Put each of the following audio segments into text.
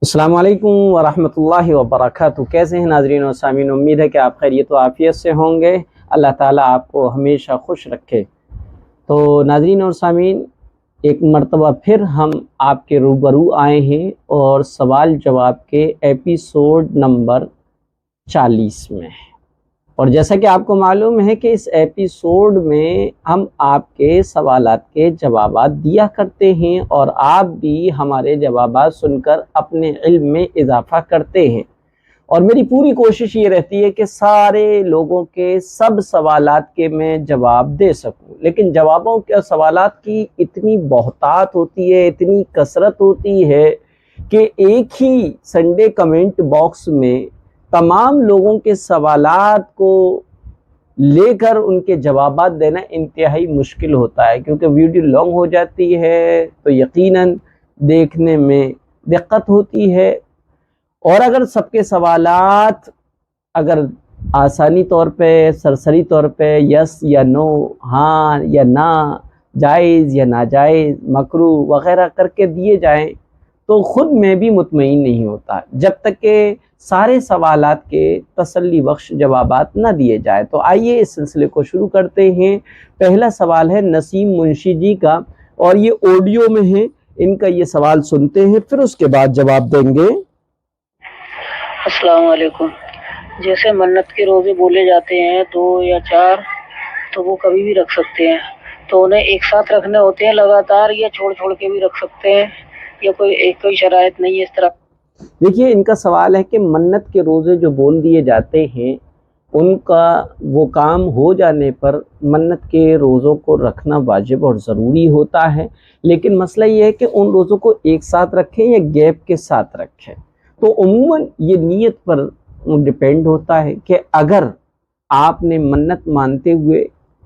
السلام علیکم ورحمۃ اللہ وبرکاتہ۔ کیسے ہیں ناظرین و سامعین؟ امید ہے کہ آپ خیریت و عافیت سے ہوں گے۔ اللہ تعالیٰ آپ کو ہمیشہ خوش رکھے۔ تو ناظرین اور سامعین، ایک مرتبہ پھر ہم آپ کے روبرو آئے ہیں اور سوال جواب کے ایپیسوڈ نمبر 40 میں۔ اور جیسا کہ آپ کو معلوم ہے کہ اس ایپیسوڈ میں ہم آپ کے سوالات کے جوابات دیا کرتے ہیں اور آپ بھی ہمارے جوابات سن کر اپنے علم میں اضافہ کرتے ہیں، اور میری پوری کوشش یہ رہتی ہے کہ سارے لوگوں کے سب سوالات کے میں جواب دے سکوں، لیکن جوابوں کے سوالات کی اتنی بہتات ہوتی ہے، اتنی کثرت ہوتی ہے کہ ایک ہی سنڈے کمنٹ باکس میں تمام لوگوں کے سوالات کو لے کر ان کے جوابات دینا انتہائی مشکل ہوتا ہے، کیونکہ ویڈیو لانگ ہو جاتی ہے تو یقیناً دیکھنے میں دقت ہوتی ہے۔ اور اگر سب کے سوالات اگر آسانی طور پہ، سرسری طور پہ یس یا نو، ہاں یا نہ، جائز یا ناجائز، مکروہ وغیرہ کر کے دیے جائیں تو خود میں بھی مطمئن نہیں ہوتا جب تک کہ سارے سوالات کے تسلی بخش جوابات نہ دیے جائے۔ تو آئیے اس سلسلے کو شروع کرتے ہیں۔ پہلا سوال ہے نسیم منشی جی کا، اور یہ آڈیو میں ہے، ان کا یہ سوال سنتے ہیں، پھر اس کے بعد جواب دیں گے۔ السلام علیکم۔ جیسے منت کے روزے بولے جاتے ہیں 2 یا 4، تو وہ کبھی بھی رکھ سکتے ہیں، تو انہیں ایک ساتھ رکھنے ہوتے ہیں لگاتار، یا چھوڑ چھوڑ کے بھی رکھ سکتے ہیں، یا کوئی شرائط نہیں ہے اس طرح؟ دیکھیے، ان کا سوال ہے کہ منت کے روزے جو بول دیے جاتے ہیں ان کا وہ کام ہو جانے پر منت کے روزوں کو رکھنا واجب اور ضروری ہوتا ہے، لیکن مسئلہ یہ ہے کہ ان روزوں کو ایک ساتھ رکھیں یا گیپ کے ساتھ رکھیں۔ تو عموماً یہ نیت پر ڈیپینڈ ہوتا ہے کہ اگر آپ نے منت مانتے ہوئے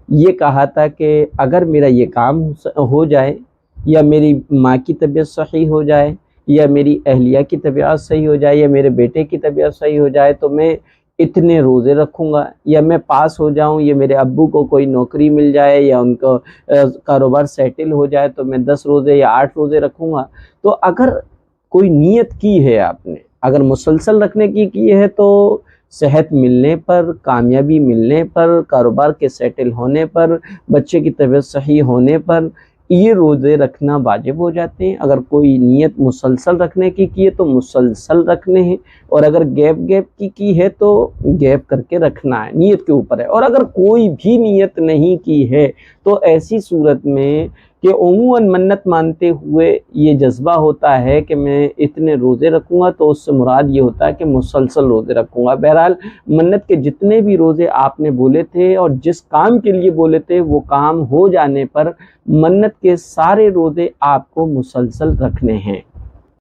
یہ کہا تھا کہ اگر میرا یہ کام ہو جائے، یا میری ماں کی طبیعت صحیح ہو جائے، یا میری اہلیہ کی طبیعت صحیح ہو جائے، یا میرے بیٹے کی طبیعت صحیح ہو جائے، تو میں اتنے روزے رکھوں گا، یا میں پاس ہو جاؤں، یا میرے ابو کو کوئی نوکری مل جائے، یا ان کو کاروبار سیٹل ہو جائے تو میں 10 روزے یا 8 روزے رکھوں گا۔ تو اگر کوئی نیت کی ہے آپ نے، اگر مسلسل رکھنے کی ہے، تو صحت ملنے پر، کامیابی ملنے پر، کاروبار کے سیٹل ہونے پر، بچے کی طبیعت صحیح ہونے پر یہ روزے رکھنا واجب ہو جاتے ہیں۔ اگر کوئی نیت مسلسل رکھنے کی ہے تو مسلسل رکھنے ہیں، اور اگر گیپ کی ہے تو گیپ کر کے رکھنا ہے، نیت کے اوپر ہے۔ اور اگر کوئی بھی نیت نہیں کی ہے تو ایسی صورت میں کہ عموماً منت مانتے ہوئے یہ جذبہ ہوتا ہے کہ میں اتنے روزے رکھوں گا، تو اس سے مراد یہ ہوتا ہے کہ مسلسل روزے رکھوں گا۔ بہرحال منت کے جتنے بھی روزے آپ نے بولے تھے اور جس کام کے لیے بولے تھے، وہ کام ہو جانے پر منت کے سارے روزے آپ کو مسلسل رکھنے ہیں۔